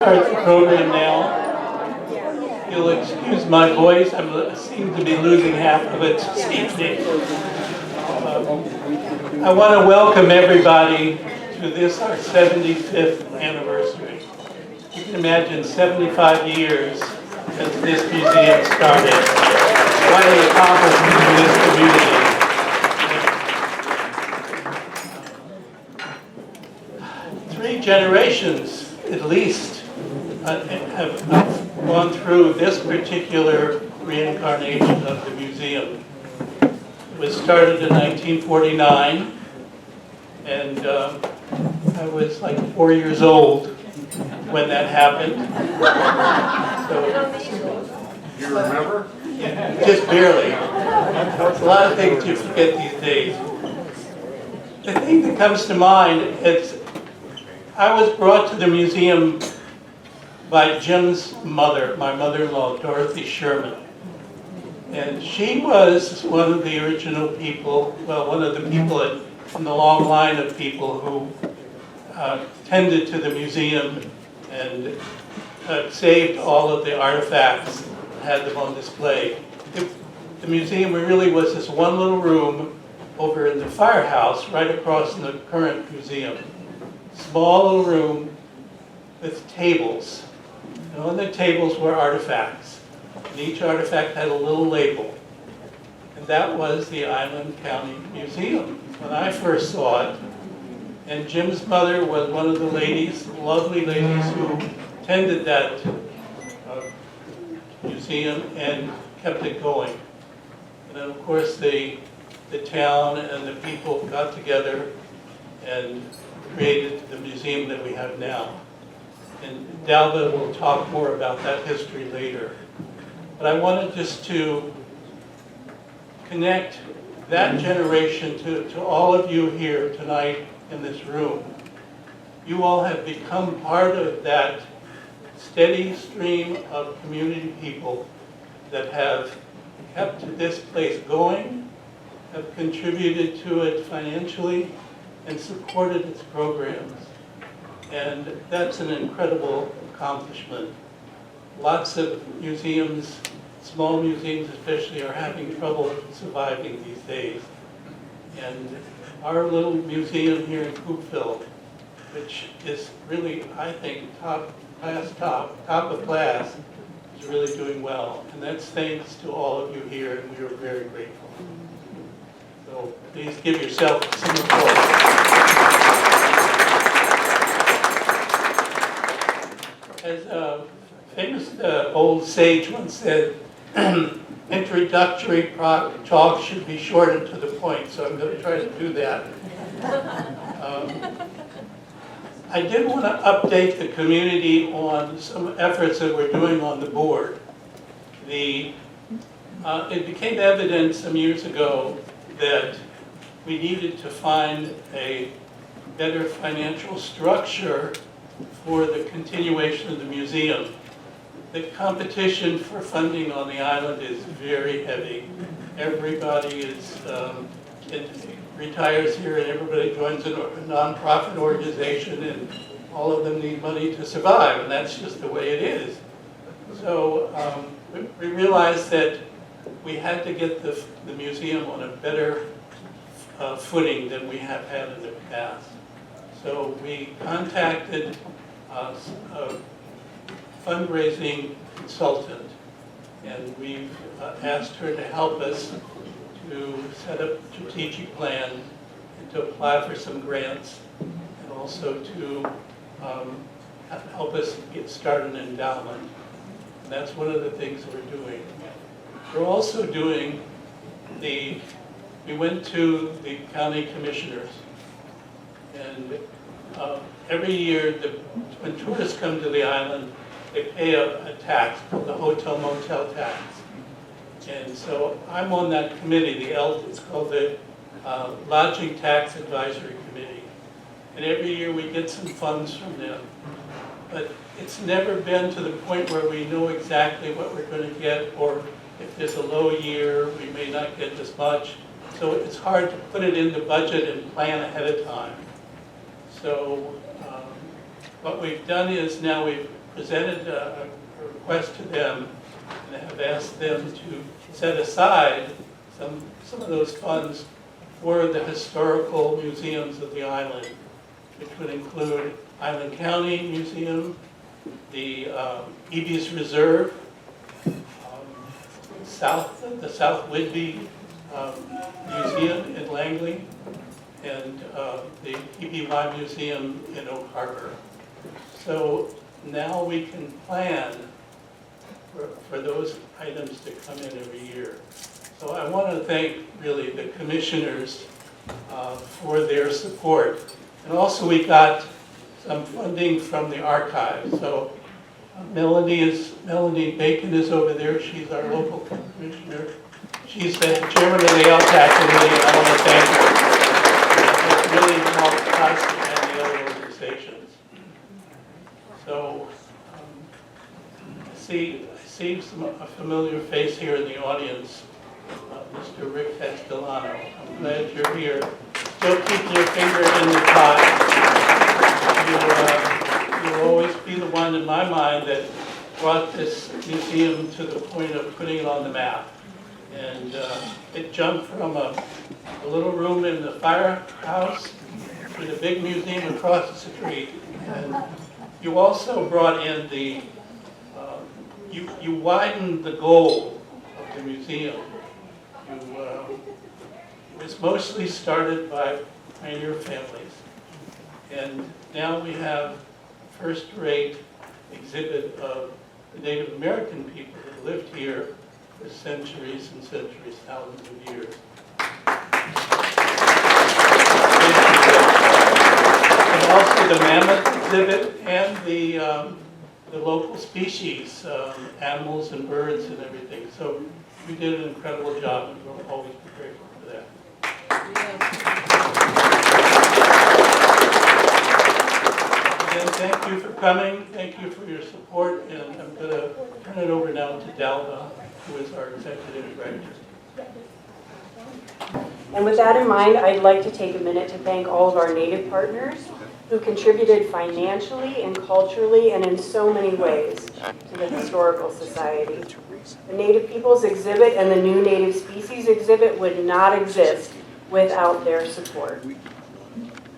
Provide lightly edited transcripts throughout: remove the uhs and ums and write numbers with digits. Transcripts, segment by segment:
Start the program now. You'll excuse my voice. I seem to be losing half of it this evening. I want to welcome everybody to this, our 75th anniversary. You can imagine 75 years since this museum started. Quite an accomplishment in this community. 3 generations, at least, have gone through this particular reincarnation of the museum. It was started in 1949, and I was like 4 years old when that happened. So, you remember? yeah, just barely. There's a lot of things you forget these days. The thing that comes to mind is I was brought to the museum by Jim's mother, my mother-in-law, Dorothy Sherman. And she was one of the original people, well, one of the people in the long line of people who tended to the museum and saved all of the artifacts and had them on display. The museum really was this one little room over in the firehouse right across from the current museum. Small little room with tables. And on the tables were artifacts. And each artifact had a little label. And that was the Island County Museum when I first saw it. And Jim's mother was one of the ladies, lovely ladies, who tended that museum and kept it going. And then, of course, the town and the people got together and created the museum that we have now. And Dalva will talk more about that history later. But I wanted just to connect that generation to all of you here tonight in this room. You all have become part of that steady stream of community people that have kept this place going, have contributed to it financially, and supported its programs. And that's an incredible accomplishment. Lots of museums, small museums especially, are having trouble surviving these days. And our little museum here in Coopville, which is really, I think, top of class, is really doing well. And that's thanks to all of you here, and we are very grateful. So please give yourself some applause. As a famous old sage once said, introductory talk should be short and to the point, so I'm going to try to do that. I did want to update the community on some efforts that we're doing on the board. It became evident some years ago that we needed to find a better financial structure for the continuation of the museum. The competition for funding on the island is very heavy. Everybody retires here and everybody joins a nonprofit organization, and all of them need money to survive, and that's just the way it is. So we realized that we had to get the museum on a better footing than we have had in the past. So we contacted a fundraising consultant, and we've asked her to help us to set up a strategic plan and to apply for some grants, and also to help us get started an endowment. And that's one of the things we're doing. We're also doing we went to the county commissioners, and every year when tourists come to the island, they pay a tax called the hotel motel tax. And so I'm on that committee, it's called the Lodging Tax Advisory Committee. And every year we get some funds from them. But it's never been to the point where we know exactly what we're going to get, or if there's a low year, we may not get as much. So it's hard to put it in the budget and plan ahead of time. So what we've done is now we've presented a request to them and have asked them to set aside some of those funds for the historical museums of the island, which would include Island County Museum, the Eby's Reserve, the South Whidbey Museum in Langley, and the EBY Museum in Oak Harbor. So now we can plan for those items to come in every year. So I want to thank really the commissioners for their support. And also we got some funding from the archives. So Melanie Bacon is over there. She's our local commissioner. She's the chairman of the LTAC committee, and I want to thank her. It's really helped us and the other organizations. So I see a familiar face here in the audience, Mr. Rick Castellano. I'm glad you're here. Still keeping your finger in the pie. You'll always be the one in my mind that brought this museum to the point of putting it on the map. And it jumped from a little room in the firehouse to the big museum across the street. And you also brought in you widened the goal of the museum. It was mostly started by pioneer families. And now we have a first-rate exhibit of the Native American people that lived here for centuries and centuries, thousands of years. And also the mammoth exhibit and the local species, animals and birds and everything. So you did an incredible job, and we'll always be grateful for that. Again, thank you for coming. Thank you for your support. And I'm going to turn it over now to Dalva, who is our executive director. And with that in mind, I'd like to take a minute to thank all of our Native partners who contributed financially and culturally and in so many ways to the Historical Society. The Native Peoples exhibit and the new Native Species exhibit would not exist without their support.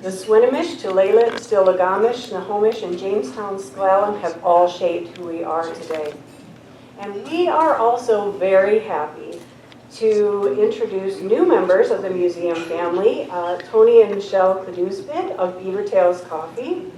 The Swinomish, Tulalip, Stiligamish, Snohomish, and Jamestown S'Klallam have all shaped who we are today. And we are also very happy to introduce new members of the museum family, Tony and Michelle Caduspid of Beaver Tails Coffee.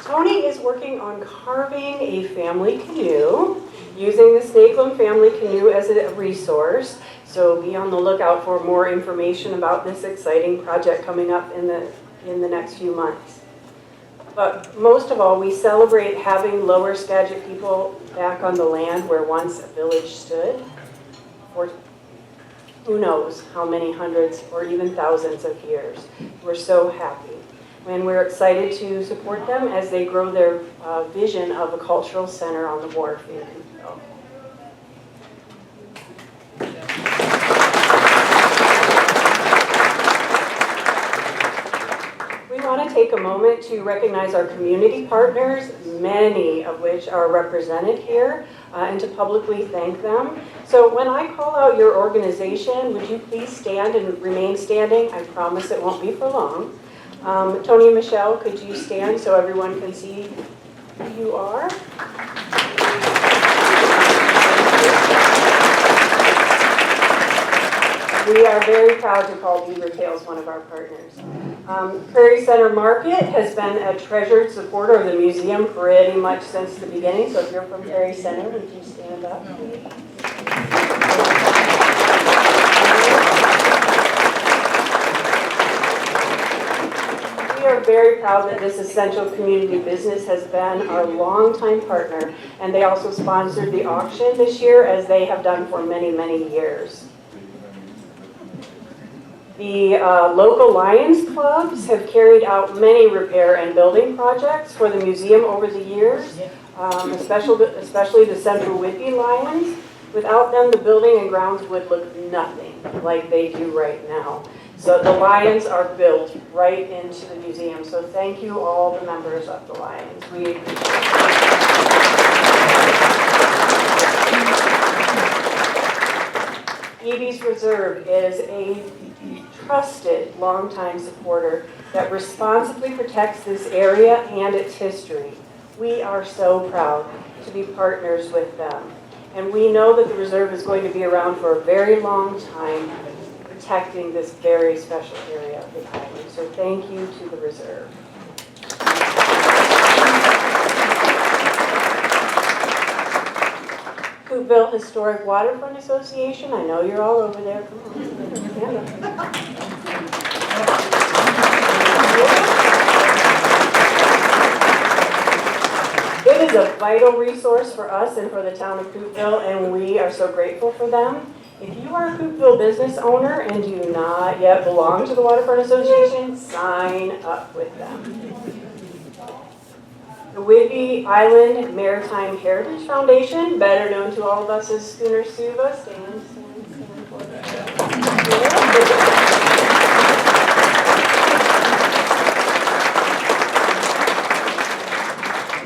Tony is working on carving a family canoe, using the Snakeland family canoe as a resource. So be on the lookout for more information about this exciting project coming up in the next few months. But most of all, we celebrate having Lower Skagit people back on the land where once a village stood for who knows how many hundreds or even thousands of years. We're so happy. And we're excited to support them as they grow their vision of a cultural center on the wharf in Coopville. We want to take a moment to recognize our community partners, many of which are represented here, and to publicly thank them. So when I call out your organization, would you please stand and remain standing? I promise it won't be for long. Tony and Michelle, could you stand so everyone can see who you are? We are very proud to call Beaver Tails one of our partners. Prairie Center Market has been a treasured supporter of the museum pretty much since the beginning. So if you're from Prairie Center, would you stand up, please? We are very proud that this essential community business has been our longtime partner, and they also sponsored the auction this year, as they have done for many, many years. The local Lions clubs have carried out many repair and building projects for the museum over the years, especially the Central Whidbey Lions. Without them, the building and grounds would look nothing like they do right now. So the lions are built right into the museum. So thank you all the members of the Lions. We appreciate it. Evie's Reserve is a trusted, longtime supporter that responsibly protects this area and its history. We are so proud to be partners with them. And we know that the reserve is going to be around for a very long time, protecting this very special area of the island. So thank you to the reserve. Coopville Historic Waterfront Association, I know you're all over there. Come on, stand up. It is a vital resource for us and for the town of Coopville, and we are so grateful for them. If you are a Coopville business owner and do not yet belong to the Waterfront Association, sign up with them. The Whidbey Island Maritime Heritage Foundation, better known to all of us as Schooner Suva, stand for that.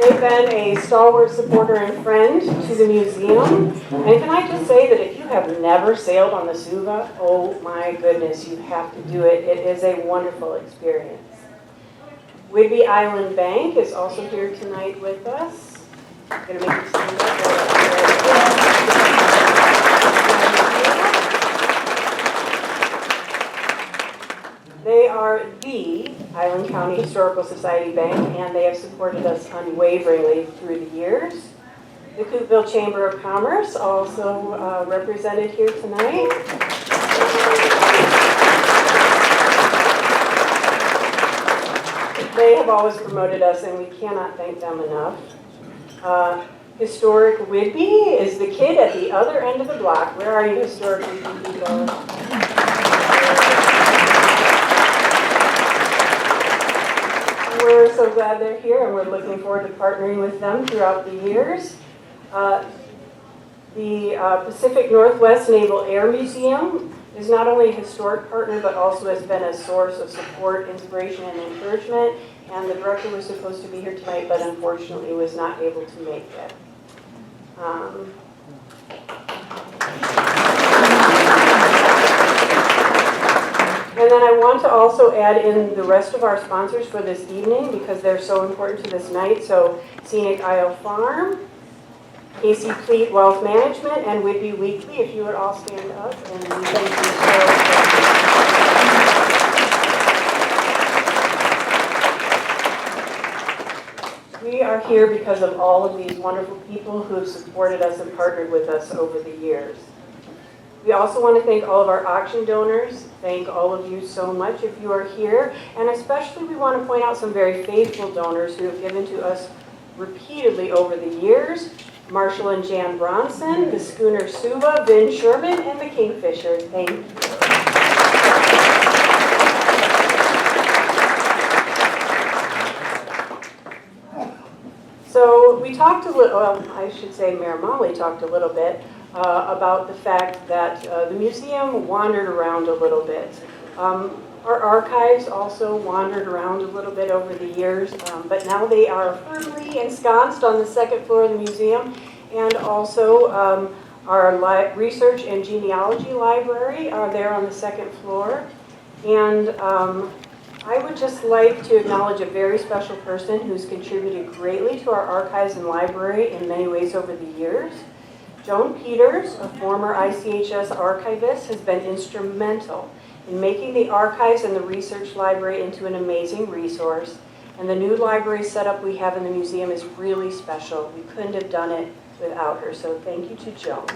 They've been a stalwart supporter and friend to the museum. And can I just say that if you have never sailed on the Suva, oh my goodness, you have to do it. It is a wonderful experience. Whidbey Island Bank is also here tonight with us. I'm going to make you stand up. They are the Island County Historical Society Bank, and they have supported us unwaveringly through the years. The Coopville Chamber of Commerce, also represented here tonight. They have always promoted us, and we cannot thank them enough. Historic Whidbey is the kid at the other end of the block. Where are you, Historic Whidbey? We're so glad they're here, and we're looking forward to partnering with them throughout the years. The Pacific Northwest Naval Air Museum is not only a historic partner, but also has been a source of support, inspiration, and encouragement. And the director was supposed to be here tonight, but unfortunately was not able to make it. And then I want to also add in the rest of our sponsors for this evening because they're so important to this night. So Scenic Isle Farm, AC Fleet Wealth Management, and Whidbey Weekly, if you would all stand up. And we thank you so much. We are here because of all of these wonderful people who have supported us and partnered with us over the years. We also want to thank all of our auction donors. Thank all of you so much if you are here. And especially we want to point out some very faithful donors who have given to us repeatedly over the years. Marshall and Jan Bronson, the Schooner Suva, Vin Sherman, and the Kingfisher. Thank you. So we talked a little, well, I should say Mayor Molly talked a little bit about the fact that the museum wandered around a little bit. Our archives also wandered around a little bit over the years, but now they are firmly ensconced on the second floor of the museum, and also our research and genealogy library are there on the second floor. And I would just like to acknowledge a very special person who's contributed greatly to our archives and library in many ways over the years. Joan Peters, a former ICHS archivist, has been instrumental in making the archives and the research library into an amazing resource. And the new library setup we have in the museum is really special. We couldn't have done it without her, so thank you to Joan.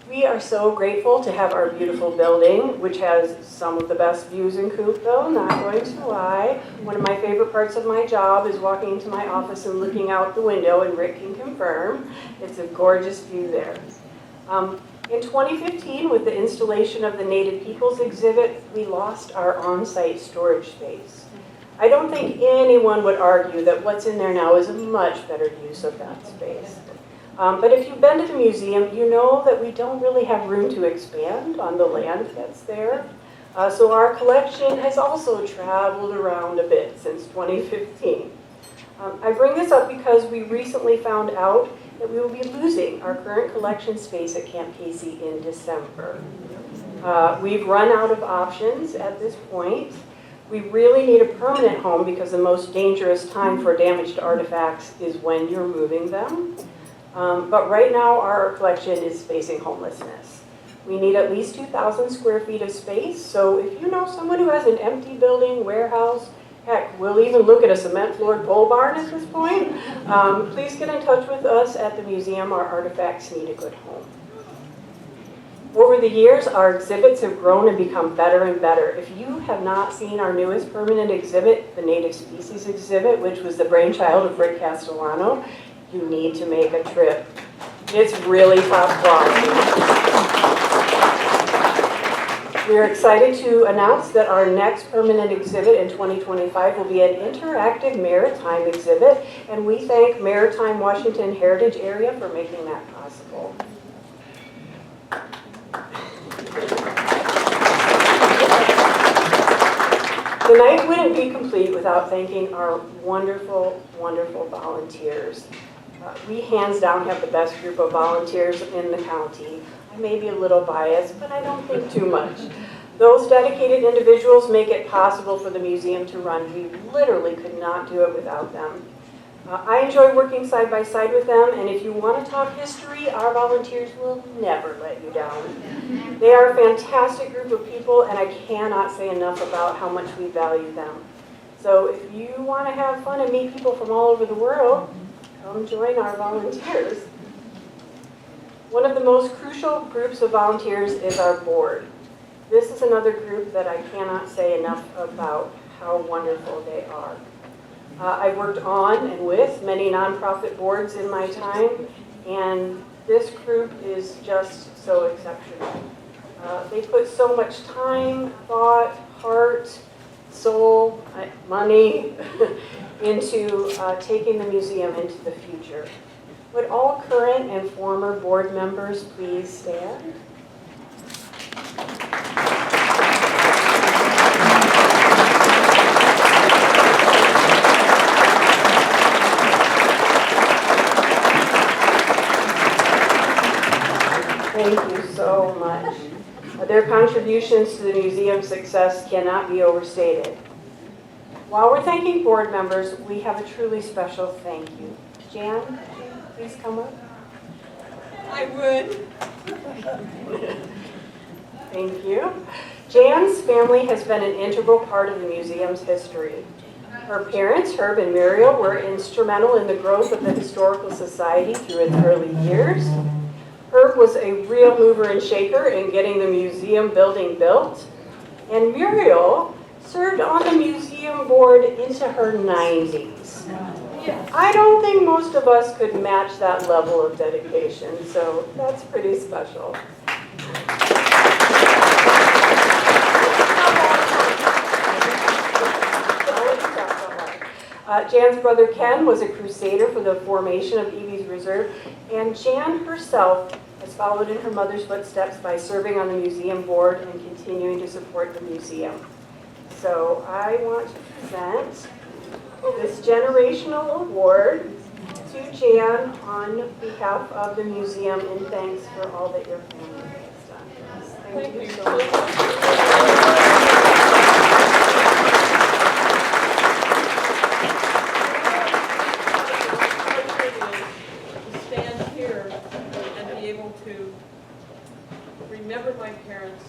We are so grateful to have our beautiful building, which has some of the best views in Coopville, not going to lie. One of my favorite parts of my job is walking into my office and looking out the window, and Rick can confirm. It's a gorgeous view there. In 2015, with the installation of the Native Peoples exhibit, we lost our on-site storage space. I don't think anyone would argue that what's in there now is a much better use of that space. But if you've been to the museum, you know that we don't really have room to expand on the land that's there. So our collection has also traveled around a bit since 2015. I bring this up because we recently found out that we will be losing our current collection space at Camp Casey in December. We've run out of options at this point. We really need a permanent home because the most dangerous time for damaged artifacts is when you're moving them. But right now our collection is facing homelessness. We need at least 2,000 square feet of space, so if you know someone who has an empty building, warehouse, heck, we'll even look at a cement-floored pole barn at this point, please get in touch with us at the museum. Our artifacts need a good home. Over the years, our exhibits have grown and become better and better. If you have not seen our newest permanent exhibit, the Native Species exhibit, which was the brainchild of Rick Castellano, you need to make a trip. It's really top quality. We are excited to announce that our next permanent exhibit in 2025 will be an interactive maritime exhibit, and we thank Maritime Washington Heritage Area for making that possible. The night wouldn't be complete without thanking our wonderful, wonderful volunteers. We hands down have the best group of volunteers in the county. I may be a little biased, but I don't think too much. Those dedicated individuals make it possible for the museum to run. We literally could not do it without them. I enjoy working side by side with them, and if you want to talk history, our volunteers will never let you down. They are a fantastic group of people, and I cannot say enough about how much we value them. So if you want to have fun and meet people from all over the world, come join our volunteers. One of the most crucial groups of volunteers is our board. This is another group that I cannot say enough about how wonderful they are. I've worked on and with many nonprofit boards in my time, and this group is just so exceptional. They put so much time, thought, heart, soul, money into taking the museum into the future. Would all current and former board members please stand? Thank you so much. Their contributions to the museum's success cannot be overstated. While we're thanking board members, we have a truly special thank you. Jan, please come up. I would. Thank you. Jan's family has been an integral part of the museum's history. Her parents, Herb and Muriel, were instrumental in the growth of the Historical Society through its early years. Herb was a real mover and shaker in getting the museum building built, and Muriel served on the museum board into her 90s. I don't think most of us could match that level of dedication, so that's pretty special. Jan's brother Ken was a crusader for the formation of Evie's Reserve, and Jan herself has followed in her mother's footsteps by serving on the museum board and continuing to support the museum. So I want to present this generational award to Jan on behalf of the museum in thanks for all that your family has done. Thank you so much. To remember my parents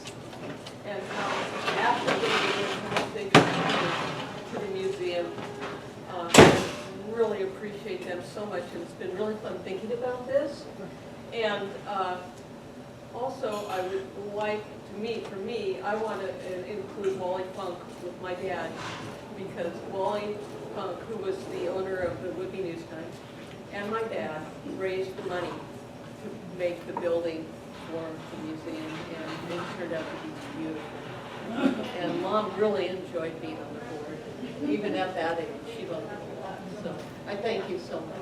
and how after they contributed to the museum. I really appreciate them so much, and it's been really fun thinking about this. And also, I would like to for me, I want to include Wally Funk with my dad, because Wally Funk, who was the owner of the Woodby News Times, and my dad raised the money to make the building for the museum, and it turned out to be beautiful. And Mom really enjoyed being on the board. Even at that age, she loved it a lot. So I thank you so much.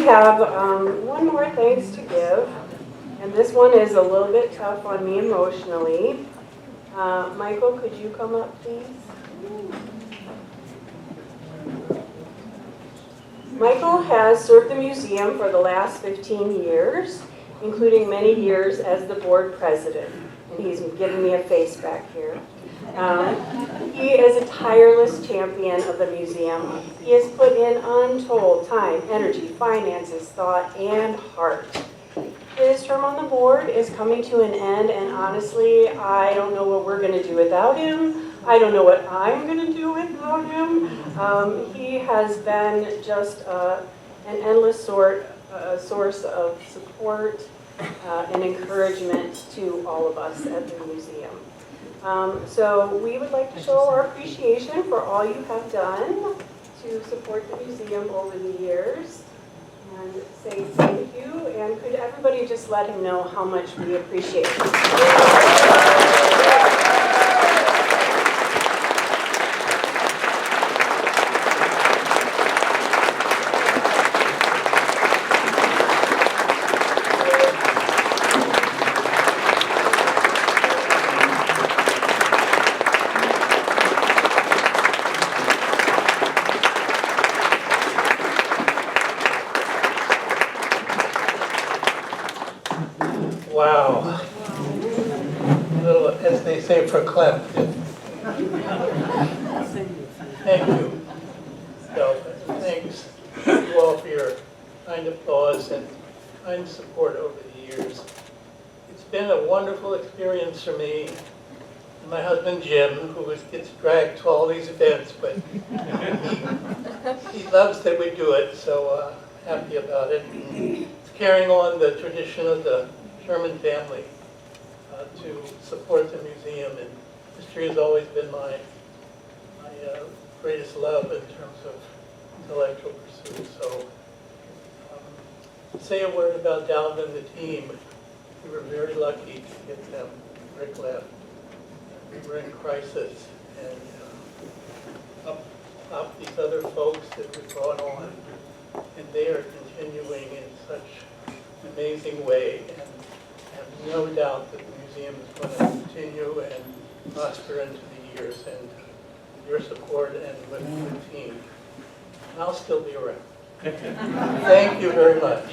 have one more thanks to give, and this one is a little bit tough on me emotionally. Michael, could you come up, please? Michael has served the museum for the last 15 years, including many years as the board president. And he's giving me a face back here. He is a tireless champion of the museum. He has put in untold time, energy, finances, thought, and heart. His term on the board is coming to an end, and honestly, I don't know what we're going to do without him. I don't know what I'm going to do without him. He has been just an endless source of support and encouragement to all of us at the museum. So we would like to show our appreciation for all you have done to support the museum over the years and say thank you. And could everybody just let him know how much we appreciate him? Wow. A little, as they say, verklempt. Thank you. So, thanks you all for your kind applause and kind support over the years. It's been a wonderful experience for me. My husband Jim, who gets dragged to all these events, but he loves that we do it, so happy about it. It's carrying on the tradition of the Sherman family to support the museum, and history has always been my greatest love in terms of intellectual pursuit. So say a word about Dalvin and the team. We were very lucky to get them. Rick left. We were in crisis, and up these other folks that we brought on, and they are continuing in such an amazing way, and I have no doubt that the museum is going to continue and prosper into the years, and your support and with the team. And I'll still be around. Thank you very much.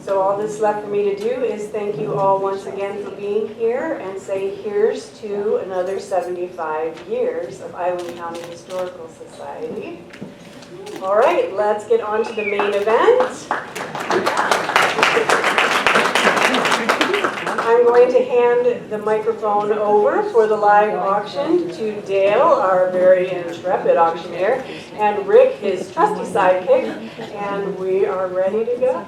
So all that's left for me to do is thank you all once again for being here and say here's to another 75 years of Island County Historical Society. All right, let's get on to the main event. I'm going to hand the microphone over for the live auction to Dale, our very intrepid auctioneer, and Rick, his trusty sidekick, and we are ready to go.